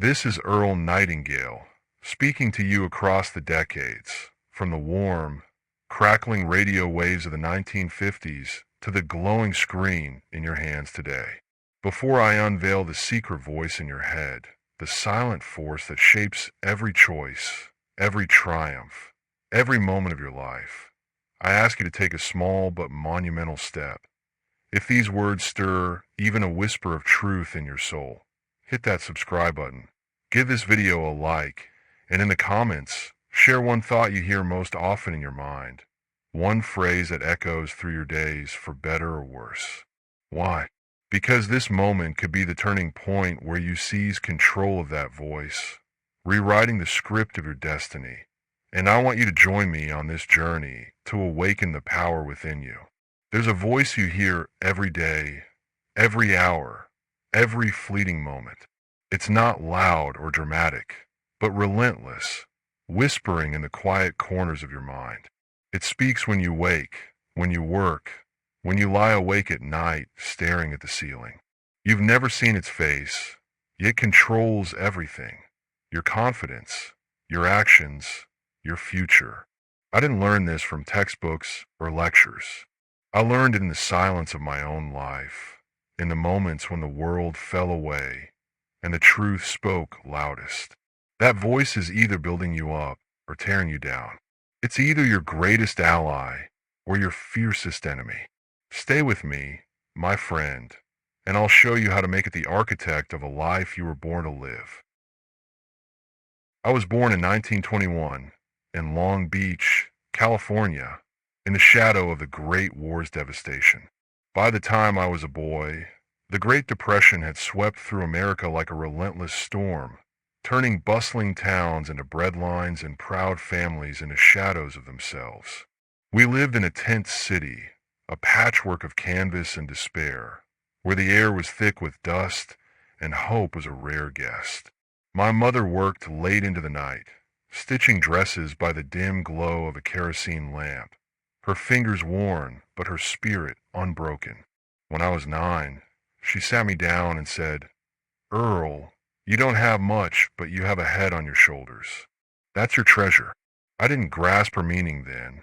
This is Earl Nightingale, speaking to you across the decades, from the warm, crackling radio waves of the 1950s to the glowing screen in your hands today. Before I unveil the secret voice in your head, the silent force that shapes every choice, every triumph, every moment of your life, I ask you to take a small but monumental step. If these words stir even a whisper of truth in your soul, hit that subscribe button. Give this video a like, and in the comments, share one thought you hear most often in your mind. One phrase that echoes through your days for better or worse. Why? Because this moment could be the turning point where you seize control of that voice, rewriting the script of your destiny. And I want you to join me on this journey to awaken the power within you. There's a voice you hear every day, every hour, every fleeting moment. It's not loud or dramatic, but relentless, whispering in the quiet corners of your mind. It speaks when you wake, when you work, when you lie awake at night staring at the ceiling. You've never seen its face, yet it controls everything. Your confidence, your actions, your future. I didn't learn this from textbooks or lectures. I learned it in the silence of my own life, in the moments when the world fell away and the truth spoke loudest. That voice is either building you up or tearing you down. It's either your greatest ally or your fiercest enemy. Stay with me, my friend, and I'll show you how to make it the architect of a life you were born to live. I was born in 1921 in Long Beach, California, in the shadow of the Great War's devastation. By the time I was a boy, the Great Depression had swept through America like a relentless storm, turning bustling towns into breadlines and proud families into shadows of themselves. We lived in a tent city, a patchwork of canvas and despair, where the air was thick with dust and hope was a rare guest. My mother worked late into the night, stitching dresses by the dim glow of a kerosene lamp, her fingers worn but her spirit unbroken. When I was 9, she sat me down and said, "Earl, you don't have much, but you have a head on your shoulders. That's your treasure." I didn't grasp her meaning then,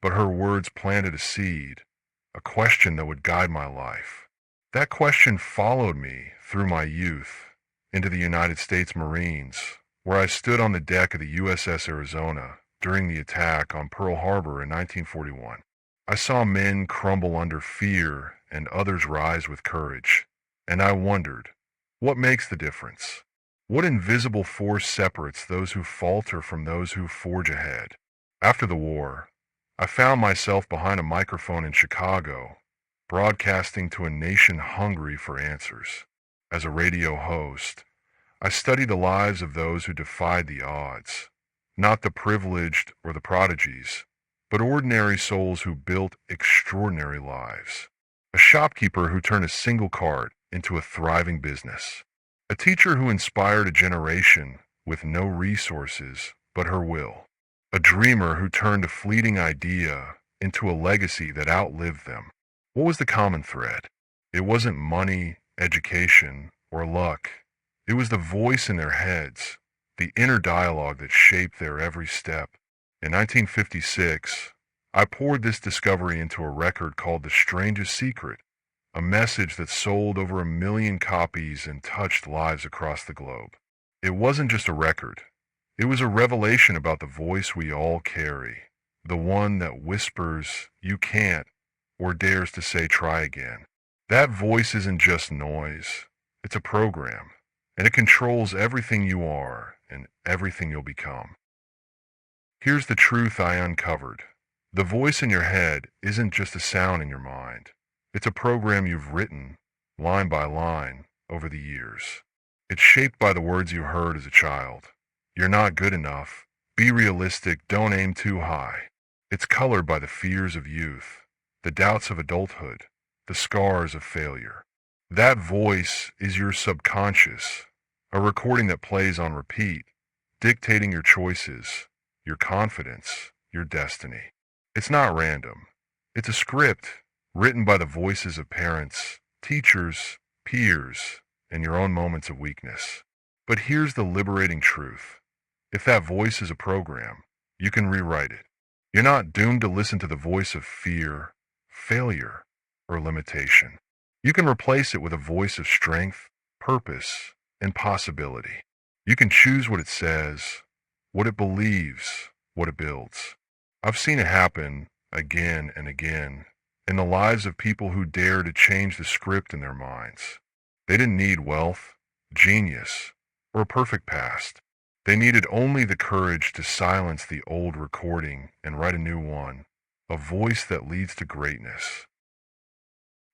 but her words planted a seed, a question that would guide my life. That question followed me through my youth, into the United States Marines, where I stood on the deck of the USS Arizona during the attack on Pearl Harbor in 1941. I saw men crumble under fear and others rise with courage, and I wondered, what makes the difference? What invisible force separates those who falter from those who forge ahead? After the war, I found myself behind a microphone in Chicago, broadcasting to a nation hungry for answers. As a radio host, I studied the lives of those who defied the odds, not the privileged or the prodigies, but ordinary souls who built extraordinary lives. A shopkeeper who turned a single cart into a thriving business. A teacher who inspired a generation with no resources but her will. A dreamer who turned a fleeting idea into a legacy that outlived them. What was the common thread? It wasn't money, education, or luck. It was the voice in their heads, the inner dialogue that shaped their every step. In 1956, I poured this discovery into a record called The Strangest Secret, a message that sold over 1 million copies and touched lives across the globe. It wasn't just a record. It was a revelation about the voice we all carry, the one that whispers, "You can't," or dares to say, "Try again." That voice isn't just noise. It's a program, and it controls everything you are and everything you'll become. Here's the truth I uncovered. The voice in your head isn't just a sound in your mind. It's a program you've written, line by line, over the years. It's shaped by the words you heard as a child. You're not good enough. Be realistic. Don't aim too high. It's colored by the fears of youth, the doubts of adulthood, the scars of failure. That voice is your subconscious, a recording that plays on repeat, dictating your choices, your confidence, your destiny. It's not random. It's a script written by the voices of parents, teachers, peers, and your own moments of weakness. But here's the liberating truth. If that voice is a program, you can rewrite it. You're not doomed to listen to the voice of fear, failure, or limitation. You can replace it with a voice of strength, purpose, and possibility. You can choose what it says, what it believes, what it builds. I've seen it happen again and again in the lives of people who dare to change the script in their minds. They didn't need wealth, genius, or a perfect past. They needed only the courage to silence the old recording and write a new one, a voice that leads to greatness.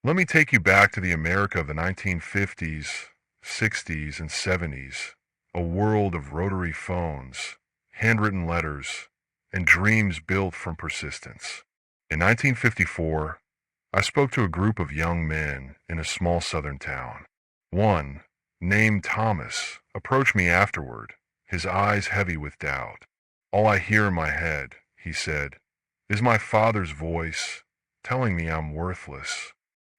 Let me take you back to the America of the 1950s, 60s, and 70s, a world of rotary phones, handwritten letters, and dreams built from persistence. In 1954, I spoke to a group of young men in a small southern town. One, named Thomas, approached me afterward, his eyes heavy with doubt. "All I hear in my head," he said, "is my father's voice telling me I'm worthless."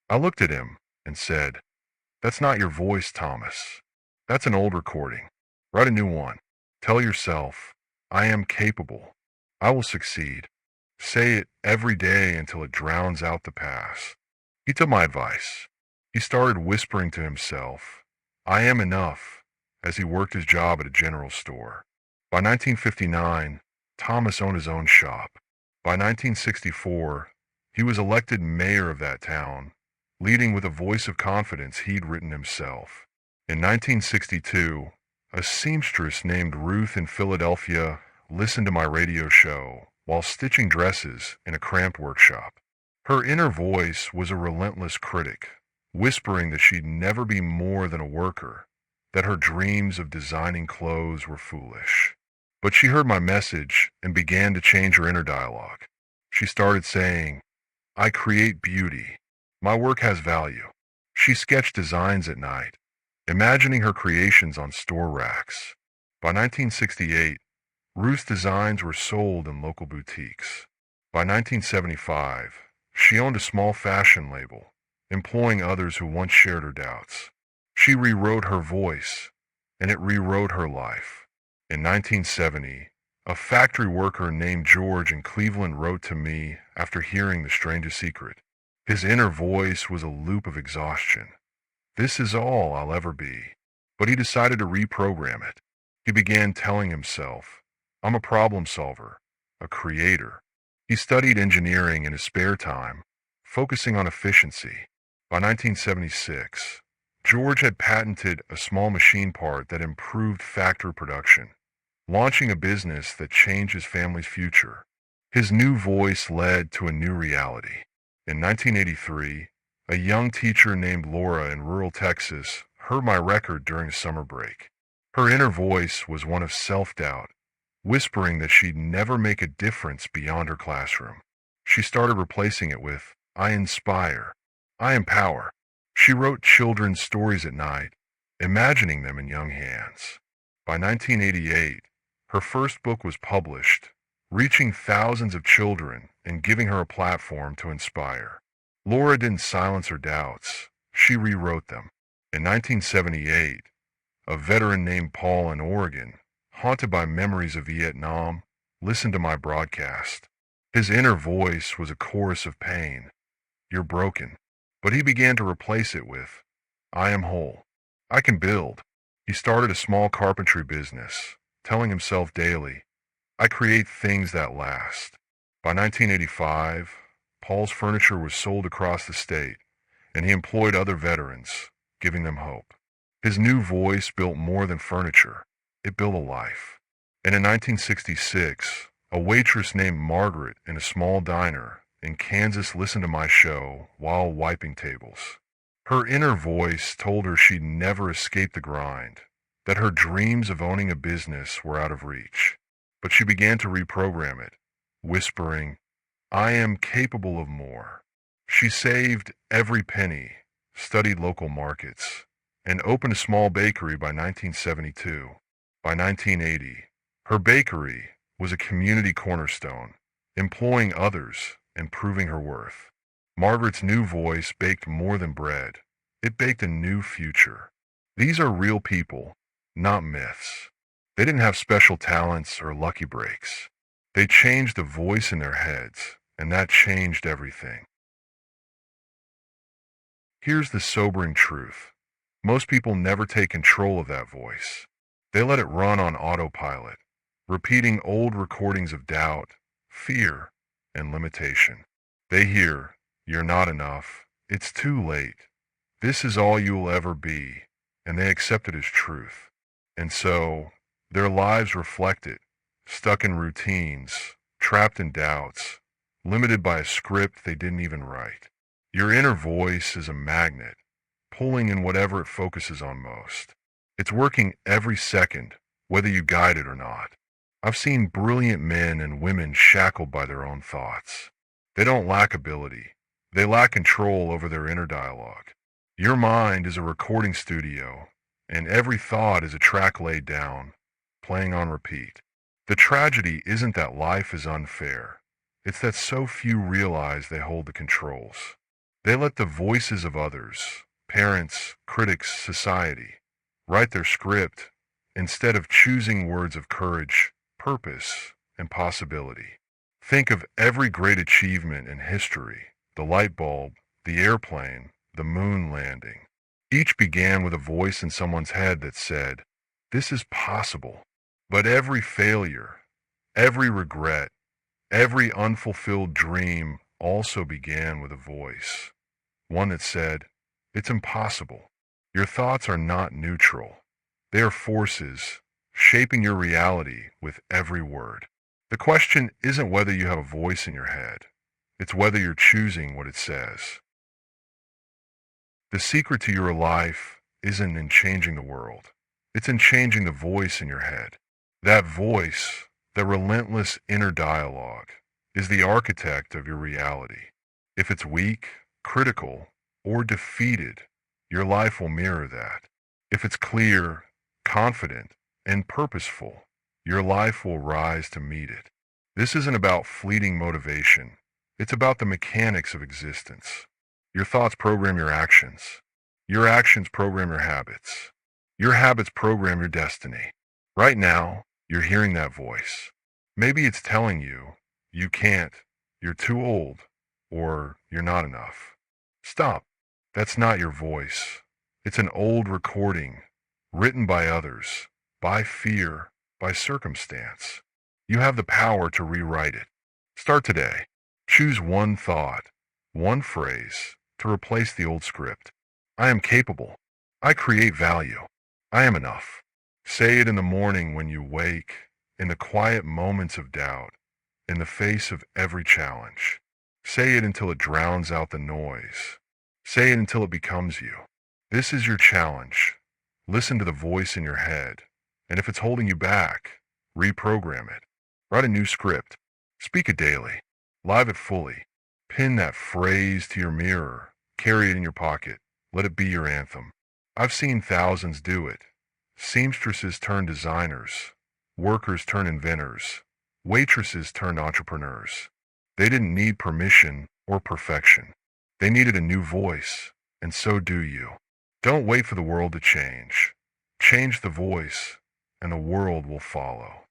I looked at him and said, "That's not your voice, Thomas. That's an old recording. Write a new one. Tell yourself, I am capable. I will succeed. Say it every day until it drowns out the past." He took my advice. He started whispering to himself, "I am enough," as he worked his job at a general store. By 1959, Thomas owned his own shop. By 1964, he was elected mayor of that town, leading with a voice of confidence he'd written himself. In 1962, a seamstress named Ruth in Philadelphia listened to my radio show while stitching dresses in a cramped workshop. Her inner voice was a relentless critic, whispering that she'd never be more than a worker, that her dreams of designing clothes were foolish. But she heard my message and began to change her inner dialogue. She started saying, "I create beauty. My work has value." She sketched designs at night, imagining her creations on store racks. By 1968, Ruth's designs were sold in local boutiques. By 1975, she owned a small fashion label, employing others who once shared her doubts. She rewrote her voice, and it rewrote her life. In 1970, a factory worker named George in Cleveland wrote to me after hearing the strangest secret. His inner voice was a loop of exhaustion. "This is all I'll ever be." But he decided to reprogram it. He began telling himself, "I'm a problem solver, a creator." He studied engineering in his spare time, focusing on efficiency. By 1976, George had patented a small machine part that improved factory production, launching a business that changed his family's future. His new voice led to a new reality. In 1983, a young teacher named Laura in rural Texas heard my record during a summer break. Her inner voice was one of self-doubt, whispering that she'd never make a difference beyond her classroom. She started replacing it with, "I inspire. I empower." She wrote children's stories at night, imagining them in young hands. By 1988, her first book was published, reaching thousands of children and giving her a platform to inspire. Laura didn't silence her doubts. She rewrote them. In 1978, a veteran named Paul in Oregon, haunted by memories of Vietnam, listened to my broadcast. His inner voice was a chorus of pain. "You're broken." But he began to replace it with, "I am whole. I can build." He started a small carpentry business, telling himself daily, "I create things that last." By 1985, Paul's furniture was sold across the state, and he employed other veterans, giving them hope. His new voice built more than furniture. It built a life. And in 1966, a waitress named Margaret in a small diner in Kansas listened to my show while wiping tables. Her inner voice told her she'd never escape the grind, that her dreams of owning a business were out of reach. But she began to reprogram it, whispering, "I am capable of more." She saved every penny, studied local markets, and opened a small bakery by 1972. By 1980, her bakery was a community cornerstone, employing others and proving her worth. Margaret's new voice baked more than bread. It baked a new future. These are real people, not myths. They didn't have special talents or lucky breaks. They changed the voice in their heads, and that changed everything. Here's the sobering truth. Most people never take control of that voice. They let it run on autopilot, repeating old recordings of doubt, fear, and limitation. They hear, "You're not enough. It's too late. This is all you will ever be," and they accept it as truth. And so, their lives reflect it, stuck in routines, trapped in doubts, limited by a script they didn't even write. Your inner voice is a magnet, pulling in whatever it focuses on most. It's working every second, whether you guide it or not. I've seen brilliant men and women shackled by their own thoughts. They don't lack ability. They lack control over their inner dialogue. Your mind is a recording studio, and every thought is a track laid down, playing on repeat. The tragedy isn't that life is unfair. It's that so few realize they hold the controls. They let the voices of others, parents, critics, society, write their script instead of choosing words of courage, purpose, and possibility. Think of every great achievement in history: the light bulb, the airplane, the moon landing. Each began with a voice in someone's head that said, "This is possible." But every failure, every regret, every unfulfilled dream also began with a voice. One that said, "It's impossible." Your thoughts are not neutral. They are forces, shaping your reality with every word. The question isn't whether you have a voice in your head. It's whether you're choosing what it says. The secret to your life isn't in changing the world. It's in changing the voice in your head. That voice, the relentless inner dialogue, is the architect of your reality. If it's weak, critical, or defeated, your life will mirror that. If it's clear, confident, and purposeful, your life will rise to meet it. This isn't about fleeting motivation. It's about the mechanics of existence. Your thoughts program your actions. Your actions program your habits. Your habits program your destiny. Right now, you're hearing that voice. Maybe it's telling you, you can't, you're too old, or you're not enough. Stop. That's not your voice. It's an old recording, written by others, by fear, by circumstance. You have the power to rewrite it. Start today. Choose one thought, one phrase, to replace the old script. I am capable. I create value. I am enough. Say it in the morning when you wake, in the quiet moments of doubt, in the face of every challenge. Say it until it drowns out the noise. Say it until it becomes you. This is your challenge. Listen to the voice in your head, and if it's holding you back, reprogram it. Write a new script. Speak it daily. Live it fully. Pin that phrase to your mirror. Carry it in your pocket. Let it be your anthem. I've seen thousands do it. Seamstresses turn designers. Workers turn inventors. Waitresses turned entrepreneurs. They didn't need permission or perfection. They needed a new voice, and so do you. Don't wait for the world to change. Change the voice, and the world will follow.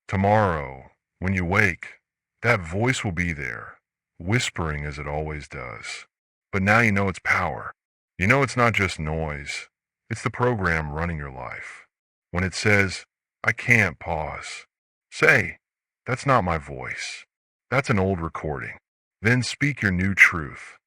Tomorrow, when you wake, that voice will be there, whispering as it always does. But now you know its power. You know it's not just noise. It's the program running your life. When it says, "I can't," pause. Say, "That's not my voice. That's an old recording." Then speak your new truth.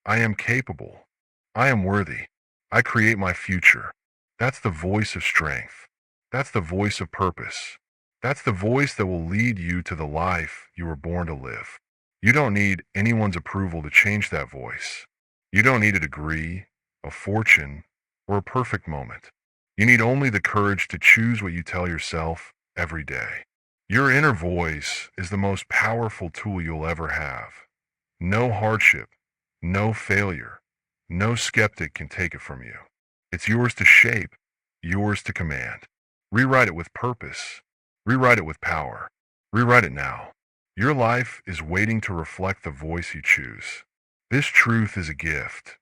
I am capable. I am worthy. I create my future. That's the voice of strength. That's the voice of purpose. That's the voice that will lead you to the life you were born to live. You don't need anyone's approval to change that voice. You don't need a degree, a fortune, or a perfect moment. You need only the courage to choose what you tell yourself every day. Your inner voice is the most powerful tool you'll ever have. No hardship, no failure, no skeptic can take it from you. It's yours to shape, yours to command. Rewrite it with purpose. Rewrite it with power. Rewrite it now. Your life is waiting to reflect the voice you choose. This truth is a gift,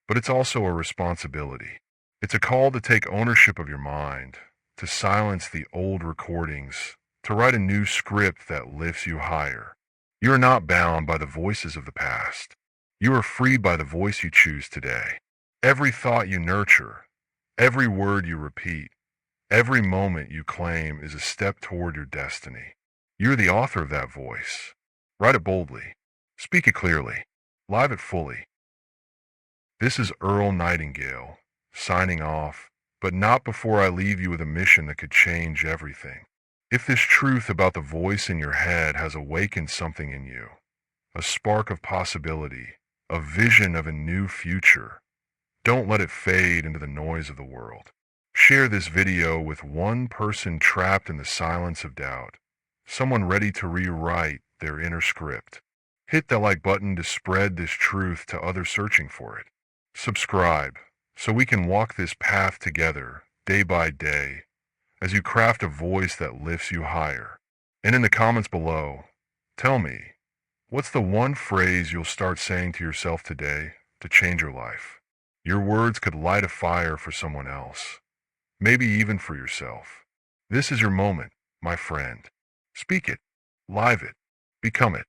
but it's also a responsibility. It's a call to take ownership of your mind, to silence the old recordings, to write a new script that lifts you higher. You are not bound by the voices of the past. You are freed by the voice you choose today. Every thought you nurture, every word you repeat, every moment you claim is a step toward your destiny. You're the author of that voice. Write it boldly. Speak it clearly. Live it fully. This is Earl Nightingale, signing off, but not before I leave you with a mission that could change everything. If this truth about the voice in your head has awakened something in you, a spark of possibility, a vision of a new future, don't let it fade into the noise of the world. Share this video with one person trapped in the silence of doubt, someone ready to rewrite their inner script. Hit the like button to spread this truth to others searching for it. Subscribe so we can walk this path together, day by day, as you craft a voice that lifts you higher. And in the comments below, tell me, what's the one phrase you'll start saying to yourself today to change your life? Your words could light a fire for someone else, maybe even for yourself. This is your moment, my friend. Speak it, live it, become it.